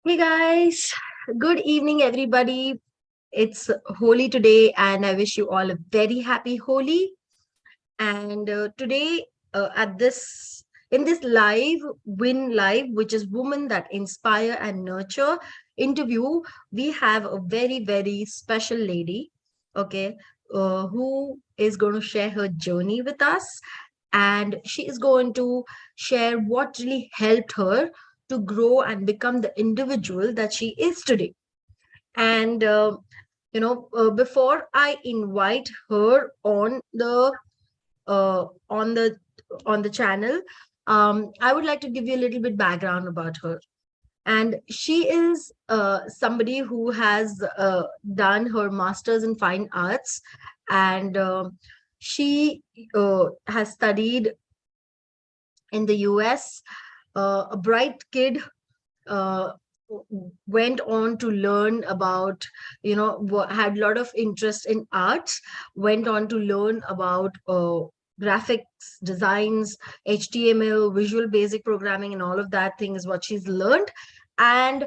Hey guys, good evening, everybody. It's Holi today, and I wish you all a very happy Holi. And today, at this in this live Win Live, which is Women That Inspire and Nurture interview, we have a very special lady, okay, who is going to share her journey with us, and she is going to share what really helped her to grow and become the individual that she is today. And before I invite her uh, on the on the channel, I would like to give you a little bit background about her. And she is somebody who has done her masters in fine arts, and she has studied in the US. A bright kid, uh, went on to learn about, had a lot of interest in arts, went on to learn about graphics designs, HTML, visual basic programming, and all of that thing is what she's learned. And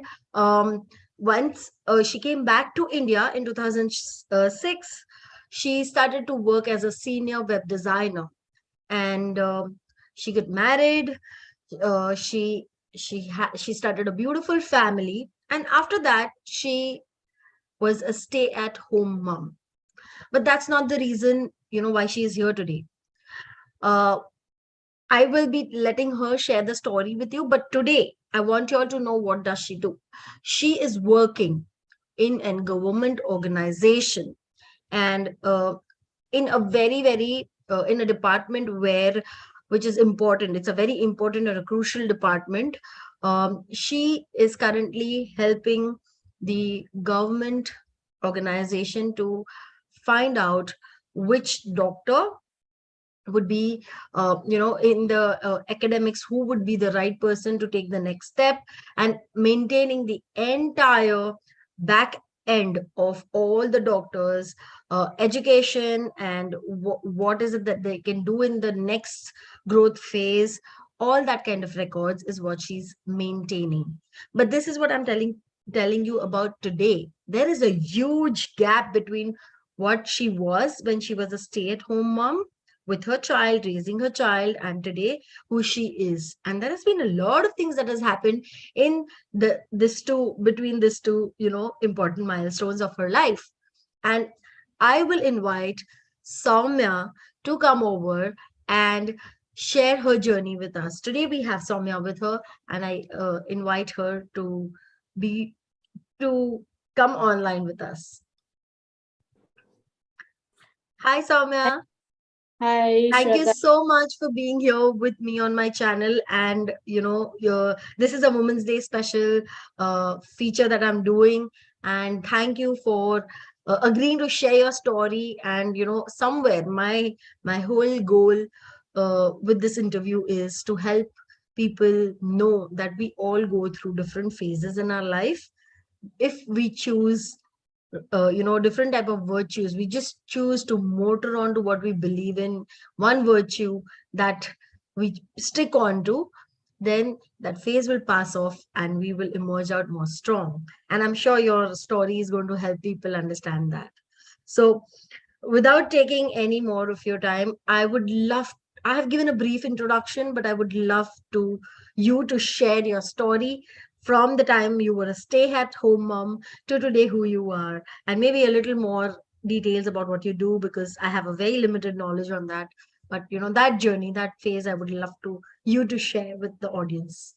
once she came back to India in 2006, she started to work as a senior web designer. And she got married. She started a beautiful family, and after that she was a stay at home mom. But that's not the reason, why she is here today. uh, I will be letting her share the story with you, but today I want you all to know, what does she do. She is working in a government organization, and in a very in a department where, which is important, it's a very important or a crucial department. She is currently helping the government organization to find out which doctor would be, in the academics, who would be the right person to take the next step, and maintaining the entire back end of all the doctors, education, and what is it that they can do in the next growth phase. All that kind of records is what she's maintaining. But this is what I'm telling you about today. There is a huge gap between what she was when she was a stay-at-home mom with her child, raising her child, and today who she is. And there has been a lot of things that has happened in the this two between these two, important milestones of her life. And I will invite Saumya to come over and share her journey with us. Today we have Saumya with her, and I invite her be to come online with us. Hi, Saumya. Hi, Thank you Shraddha. so much for being here with me on my channel. And this is a Women's Day special feature that I'm doing. And thank you for agreeing to share your story. And somewhere my whole goal with this interview is to help people know that we all go through different phases in our life. If we choose different type of virtues, we just choose to motor on to what we believe in, one virtue that we stick on to, then that phase will pass off and we will emerge out more strong. And I'm sure your story is going to help people understand that. So without taking any more of your time, I have given a brief introduction, but I would love to you to share your story from the time you were a stay-at-home mom to today who you are, and maybe a little more details about what you do, because I have a very limited knowledge on that. But that journey, that phase, I would love to you to share with the audience.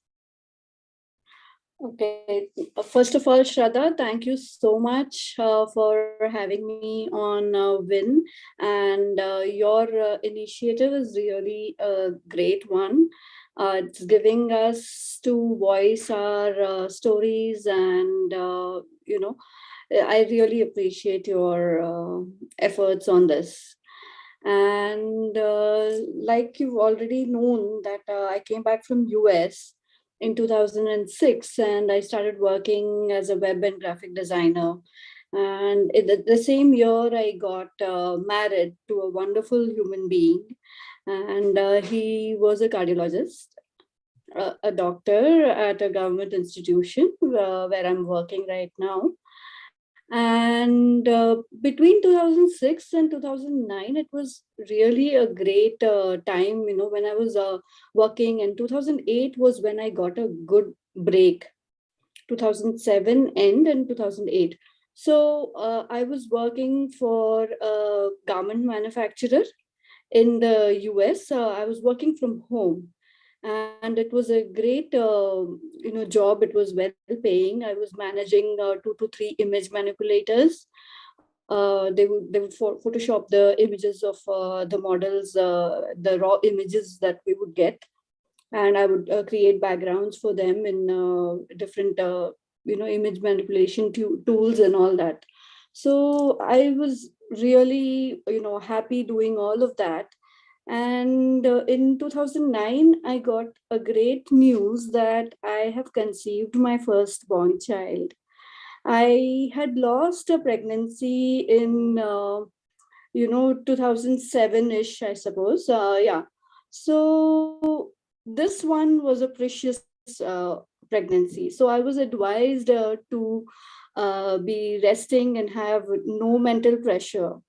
Okay. First of all, Shraddha, thank you so much for having me on WIN. And your initiative is really a great one. It's giving us to voice our stories, and, I really appreciate your efforts on this. And like you've already known that I came back from US in 2006, and I started working as a web and graphic designer. And the same year, I got married to a wonderful human being, and he was a cardiologist. a doctor at a government institution where I'm working right now. And between 2006 and 2009, it was really a great time, when I was working. And 2008 was when I got a good break. 2007 end and 2008. So I was working for a garment manufacturer in the US. I was working from home, and it was a great job. It was well paying. I was managing 2 to 3 image manipulators. They would Photoshop the images of the models, the raw images that we would get, and I would create backgrounds for them in different image manipulation tools and all that. So I was really happy doing all of that. And in 2009, I got a great news that I have conceived my firstborn child. I had lost a pregnancy in 2007-ish, I suppose. Yeah. So this one was a precious pregnancy. So I was advised to be resting and have no mental pressure.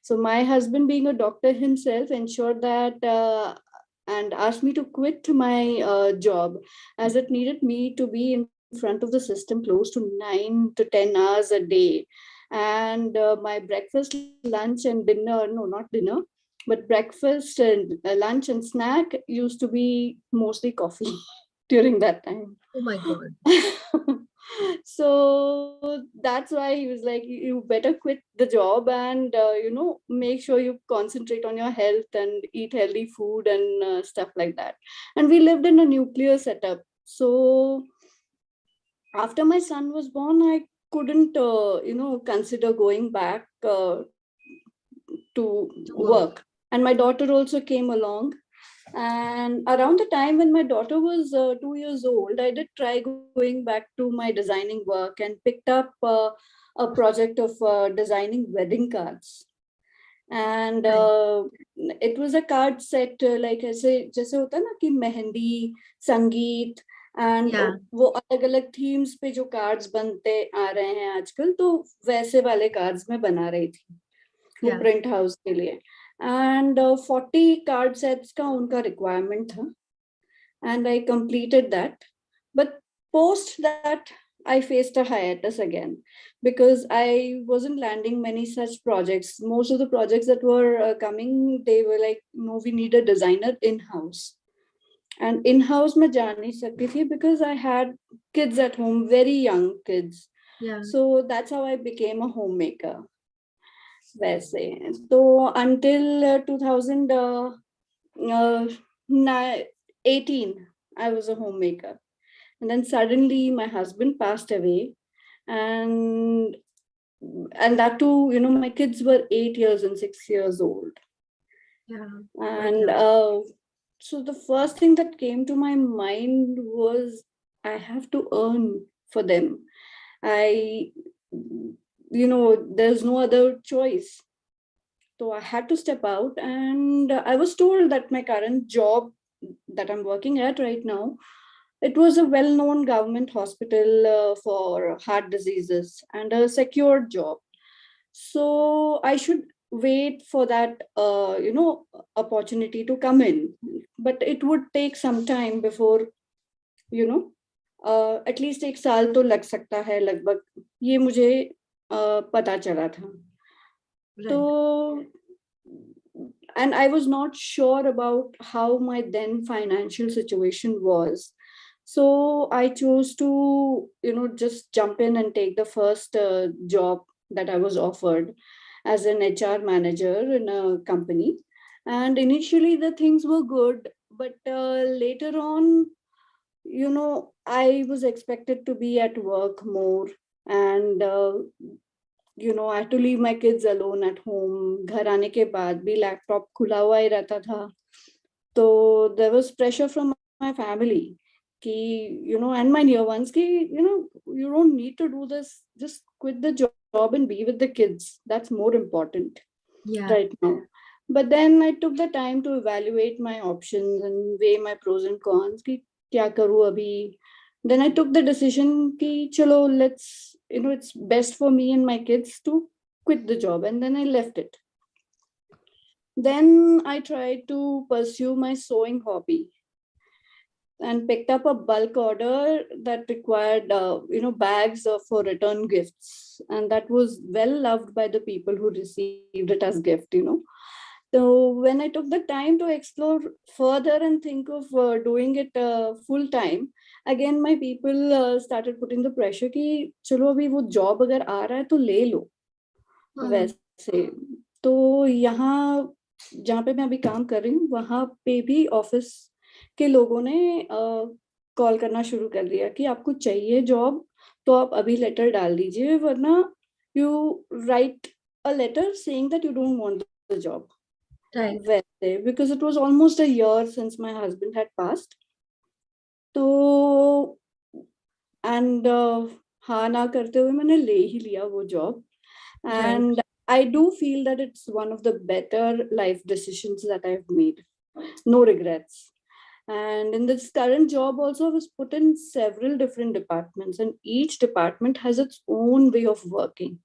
So my husband, being a doctor himself, ensured that and asked me to quit my job, as it needed me to be in front of the system close to 9 to 10 hours a day. And my breakfast, lunch, and dinner, no, not dinner, but breakfast and lunch and snack used to be mostly coffee during that time. Oh my God. So that's why he was like, you better quit the job and make sure you concentrate on your health and eat healthy food and stuff like that. And we lived in a nuclear setup. So after my son was born, I couldn't consider going back to To work. work. And my daughter also came along. And around the time when my daughter was 2 years old, I did try going back to my designing work and picked up a project of designing wedding cards. And Right. it was a card set, like ऐसे जैसे होता है ना कि मेहंदी, संगीत, and Yeah. वो अलग अलग थीम्स पे जो कार्ड्स बनते आ रहे हैं आजकल, तो वैसे वाले कार्ड्स में बना रही थी वो Yeah. प्रिंट हाउस के लिए. एंड 40 कार्ड सेट्स का उनका रिक्वायरमेंट था, and I completed that. But post that, I faced a hiatus again because I wasn't landing many such projects. Most of the projects that were coming, they were like, no, we need a designer in house. And in house, मैं जा नहीं सकती थी because I had kids at home, very young kids. Yeah. So that's how I became a homemaker. वैसे तो until 2018, I was a homemaker. And then suddenly my husband passed away. And that too, my kids were 8 years and 6 years old. Yeah. Quite And young. so the first thing that came to my mind was, I have to earn for them. There's no other choice. So I had to step out, and I was told that my current job that I'm working at right now, it was a well-known government hospital for heart diseases and a secured job. So I should wait for that, opportunity to come in. But it would take some time before, at least एक साल तो लग सकता है लगभग, ये मुझे पता चला था. Right. So, and I was not sure about how my then financial situation was. So I chose to, just jump in and take the first job that I was offered as an HR manager in a company. And initially the things were good, but later on, I was expected to be at work more. And I had to leave my kids alone at home. घर आने के बाद भी laptop खुला हुआ ही रहता था. So there was pressure from my family, and my near ones, you don't need to do this. Just quit the job and be with the kids. That's more important Yeah. right now. But then I took the time to evaluate my options and weigh my pros and cons. क्या करूँ अभी. Then I took the decision कि चलो, let's, it's best for me and my kids to quit the job, and then I left it. Then I tried to pursue my sewing hobby and picked up a bulk order that required, bags for return gifts, and that was well loved by the people who received it as gift. So when I took the time to explore further and think of doing it full time, again my people started putting the pressure कि चलो अभी वो job अगर आ रहा है तो ले लो. वैसे तो यहाँ जहाँ पे मैं अभी काम कर रही हूँ वहाँ पे भी ऑफिस के लोगों ने कॉल करना शुरू कर दिया कि आपको चाहिए जॉब तो आप अभी लेटर डाल दीजिए, वरना you write a letter saying that you don't want the job. वैसे because it was almost a year since my husband had passed. तो and हाँ ना करते हुए मैंने ले ही लिया वो job. And I do feel that it's one of the better life decisions that I've made. No regrets. And in this current job also, I was put in several different departments, and each department has its own way of working.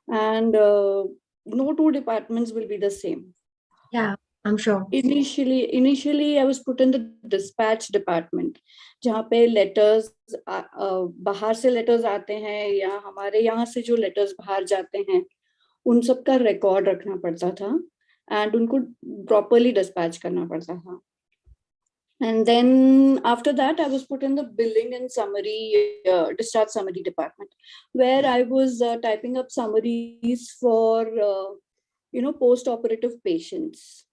And no two departments will be the same. Yeah, I'm sure. Initially, I was put in the dispatch department, जहाँ पे letters बाहर से letters आते हैं या हमारे यहाँ से जो letters बाहर जाते हैं, उन सब का record रखना पड़ता था and उनको properly dispatch करना पड़ता था. And then after that, I was put in the billing and summary, discharge summary department, where I was typing up summaries for, post-operative patients.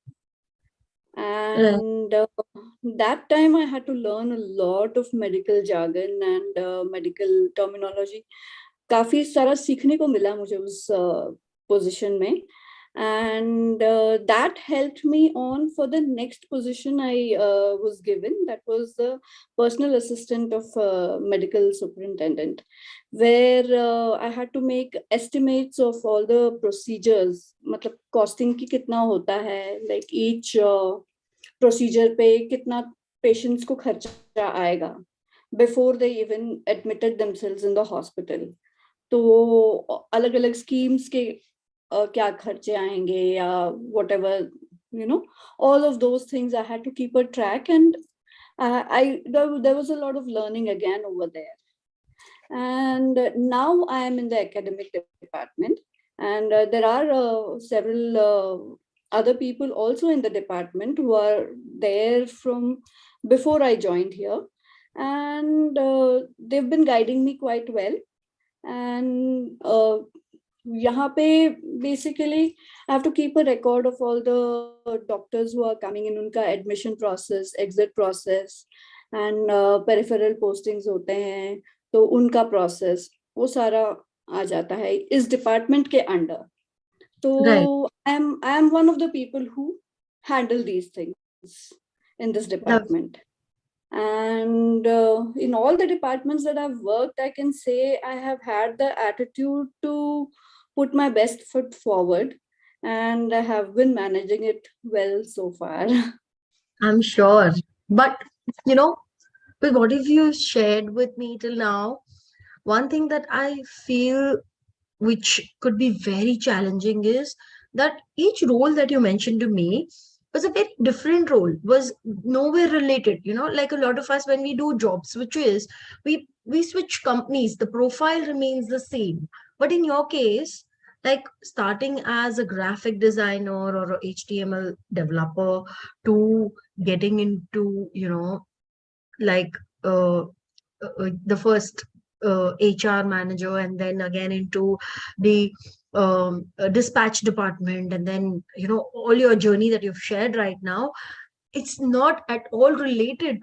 And that time I had to learn a lot of medical jargon and medical terminology. काफी सारा सीखने को मिला मुझे उस position में. And that helped me on for the next position I was given. That was the personal assistant of medical superintendent, where I had to make estimates of all the procedures. मतलब costing की कितना होता है, like each procedure पे कितना patients को खर्चा आएगा before they even admitted themselves in the hospital. तो अलग अलग schemes के क्या खर्चे आएंगे या whatever, all of those things I had to keep a track, and there was a lot of learning again over there. And now I am in the academic department, and there are several other people also in the department who are there from before I joined here, and they've been guiding me quite well. And यहाँ पे basically I have to keep a record of all the doctors who are coming in, उनका admission process, exit process, and peripheral postings होते हैं, तो उनका process वो सारा आ जाता है इस department के under. तो I am one of the people who handle these things in this department. And in all the departments that I've worked, I can say I have had the attitude to put my best foot forward, and I have been managing it well so far. I'm sure. But, with what have you shared with me till now, one thing that I feel which could be very challenging is that each role that you mentioned to me was a very different role, was nowhere related. Like a lot of us, when we do job switches, we switch companies, the profile remains the same. But in your case, like starting as a graphic designer or a HTML developer to getting into, like the first HR manager, and then again into the dispatch department, and then all your journey that you've shared right now, it's not at all related.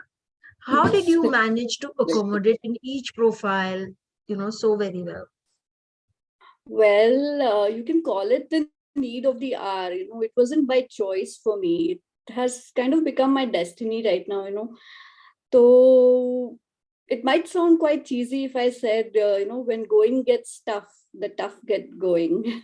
How did you manage to accommodate in each profile so very well? Well, you can call it the need of the hour. It wasn't by choice for me. It has kind of become my destiny right now. So it might sound quite cheesy if I said, when going gets tough, the tough get going.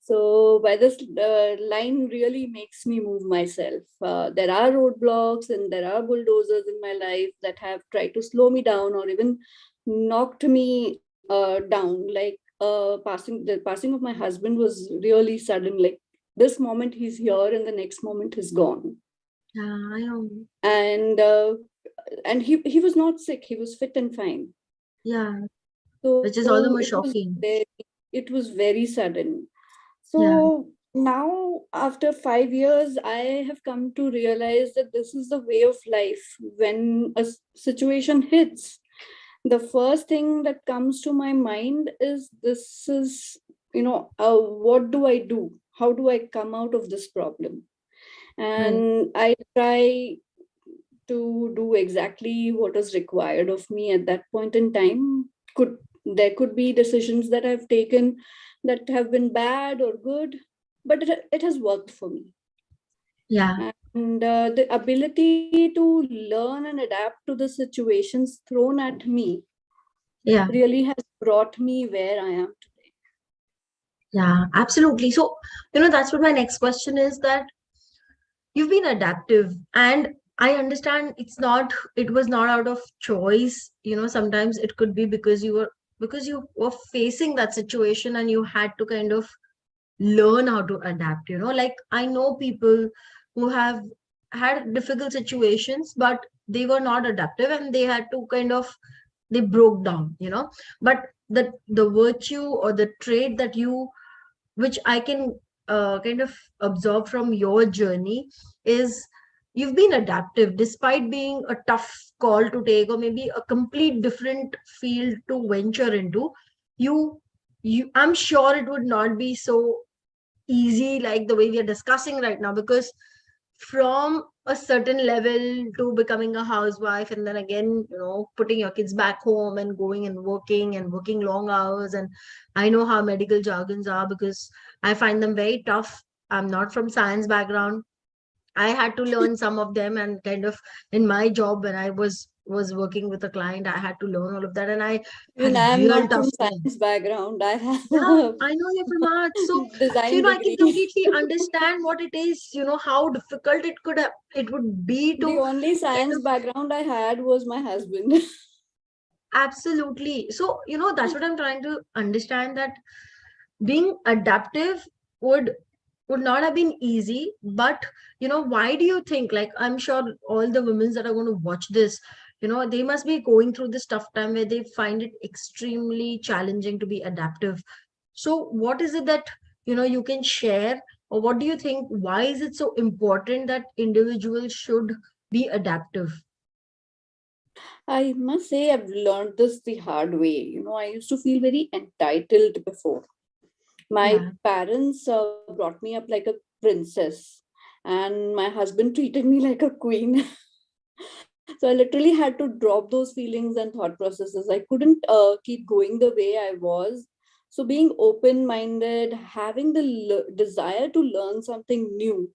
So by this line really makes me move myself. There are roadblocks and there are bulldozers in my life that have tried to slow me down or even knocked me down. Like the passing of my husband was really sudden. Like this moment he's here and the next moment he's gone. Yeah, I know. And he was not sick. He was fit and fine. Yeah, which is all the So more shocking. it was very sudden. Yeah, So now, after 5 years, I have come to realize that this is the way of life. When a situation hits, the first thing that comes to my mind is this is, what do I do? How do I come out of this problem? right. And I try to do exactly what is required of me at that point in time. There could be decisions that I've taken that have been bad or good, but it has worked for me. Yeah, And the ability to learn and adapt to the situations thrown at me yeah, really has brought me where I am today. yeah, absolutely. So, that's what my next question is, that you've been adaptive, and I understand it was not out of choice. Sometimes it could be because you were facing that situation and you had to kind of learn how to adapt. Like, I know people who have had difficult situations, but they were not adaptive and they had to kind of, they broke down. But the virtue or the trait that you, which I can kind of absorb from your journey, is you've been adaptive despite being a tough call to take, or maybe a complete different field to venture into. You you I'm sure it would not be so easy like the way we are discussing right now, because from a certain level to becoming a housewife, and then again, putting your kids back home and going and working long hours. And I know how medical jargons are, because I find them very tough. I'm not from science background. I had to learn some of them, and kind of in my job when I was working with a client, I had to learn all of that, and I Even had I am real not tough from time. science background. I have Yeah, a I know you're from arts. So, design I can degree. completely understand what it is, how difficult it would be The to only kind science of, background I had was my husband. absolutely. So, that's what I'm trying to understand, that being adaptive would would not have been easy. But why do you think, like, I'm sure all the women that are going to watch this, they must be going through this tough time where they find it extremely challenging to be adaptive. So what is it that you can share, or what do you think, why is it so important that individuals should be adaptive? I must say, I've learned this the hard way. I used to feel very entitled before. My Yeah, parents brought me up like a princess, and my husband treated me like a queen. So I literally had to drop those feelings and thought processes. I couldn't keep going the way I was. So being open minded, having the desire to learn something new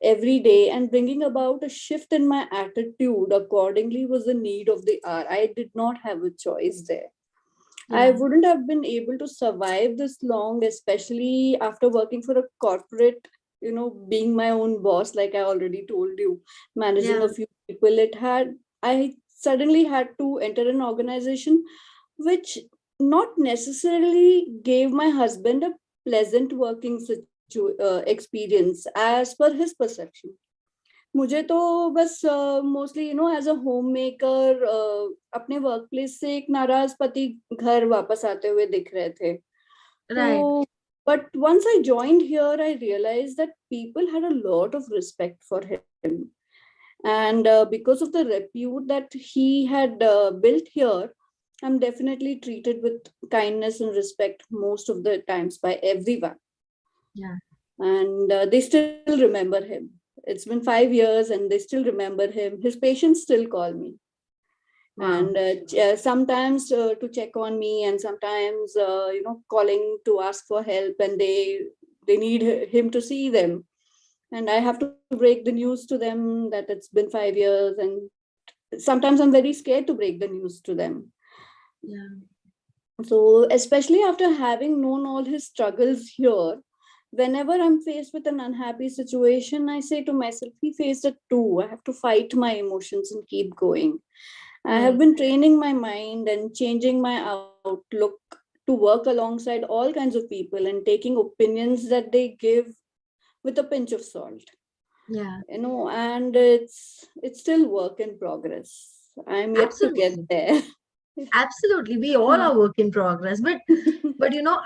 every day, and bringing about a shift in my attitude accordingly was the need of the hour. I did not have a choice there. I yeah, wouldn't have been able to survive this long, especially after working for a corporate, being my own boss, like I already told you, managing yeah, a few people. I suddenly had to enter an organization which not necessarily gave my husband a pleasant working experience as per his perception. मुझे तो बस mostly as a homemaker अपने workplace से एक नाराज पति घर वापस आते हुए दिख रहे थे तो right. but once I joined here I realized that people had a lot of respect for him, and because of the repute that he had built here, I'm definitely treated with kindness and respect most of the times by everyone, Yeah, and they still remember him. It's been 5 years and they still remember him. His patients still call me, wow. and sometimes to check on me, and sometimes calling to ask for help, and they need him to see them, and I have to break the news to them that it's been 5 years, and sometimes I'm very scared to break the news to them. Yeah, So, especially after having known all his struggles here, whenever I'm faced with an unhappy situation, I say to myself, he faced it too. I have to fight my emotions and keep going. I have Hmm. been training my mind and changing my outlook to work alongside all kinds of people and taking opinions that they give with a pinch of salt. Yeah, And it's still work in progress. I'm yet to get absolutely. there. Absolutely. We all are work in progress. But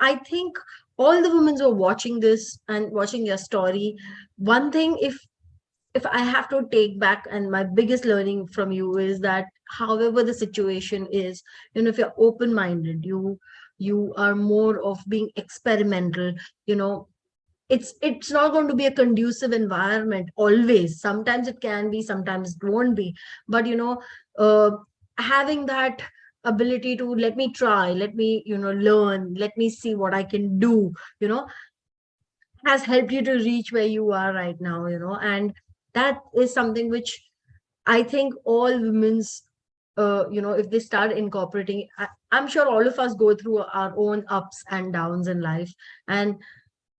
I think all the women who are watching this and watching your story, one thing, if I have to take back, and my biggest learning from you is that however the situation is, if you're open-minded, you are more of being experimental, you know, it's not going to be a conducive environment always. Sometimes it can be, sometimes it won't be. But uh, having that ability to let me try, let me learn, let me see what I can do, has helped you to reach where you are right now, and that is something which I think all women's, if they start incorporating, I'm sure all of us go through our own ups and downs in life. And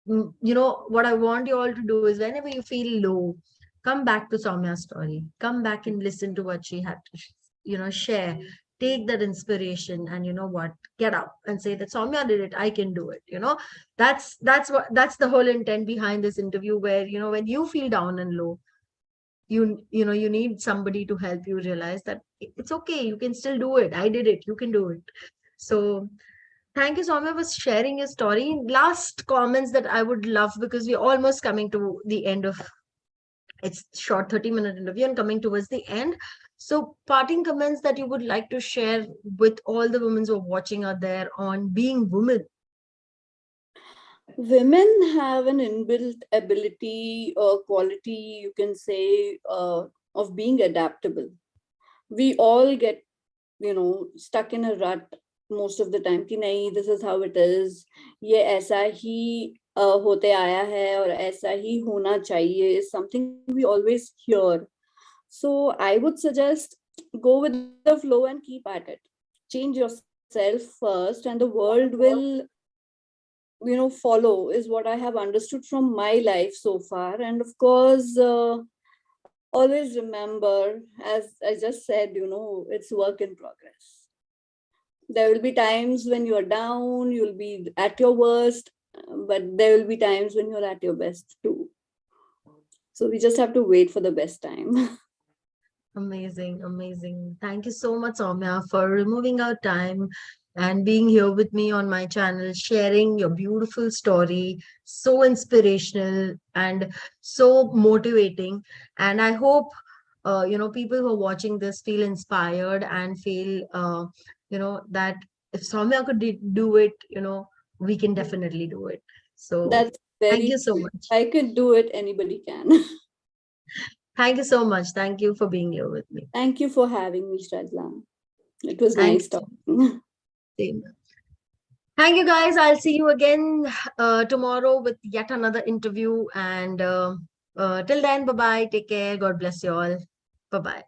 what I want you all to do is whenever you feel low, come back to Saumya's story. Come back and listen to what she had to, share. Take that inspiration, and you know what? Get up and say that Saumya did it. I can do it. That's the whole intent behind this interview. Where when you feel down and low, you need somebody to help you realize that it's okay. You can still do it. I did it. You can do it. So thank you, Soumya, for sharing your story. Last comments that I would love, because we're almost coming to the end of its short 30-minute interview and coming towards the end. So, parting comments that you would like to share with all the women who are watching out there on being women. Women have an inbuilt ability or quality, you can say, of being adaptable. We all get, stuck in a rut most of the time कि नहीं, this is how it is, ये ऐसा ही होते आया है और ऐसा ही होना चाहिए, is something we always hear. So I would suggest, go with the flow and keep at it. Change yourself first and the world will follow, is what I have understood from my life so far. And of course, always remember, as I just said, it's work in progress. There will be times when you are down, you'll be at your worst, but there will be times when you're at your best too. So we just have to wait for the best time. Amazing, amazing. Thank you so much, Soumya, for removing our time and being here with me on my channel, sharing your beautiful story. So inspirational and so motivating. And I hope, people who are watching this feel inspired and feel, that if Soumya could do it, we can definitely do it. So That's thank very you so true. much. I could do it, anybody can. Thank you so much. Thank you for being here with me. Thank you for having me, Shraddha. It was Thank nice you so talking. much. Thank you, guys. I'll see you again tomorrow with yet another interview. And till then, bye bye. Take care. God bless you all. Bye bye.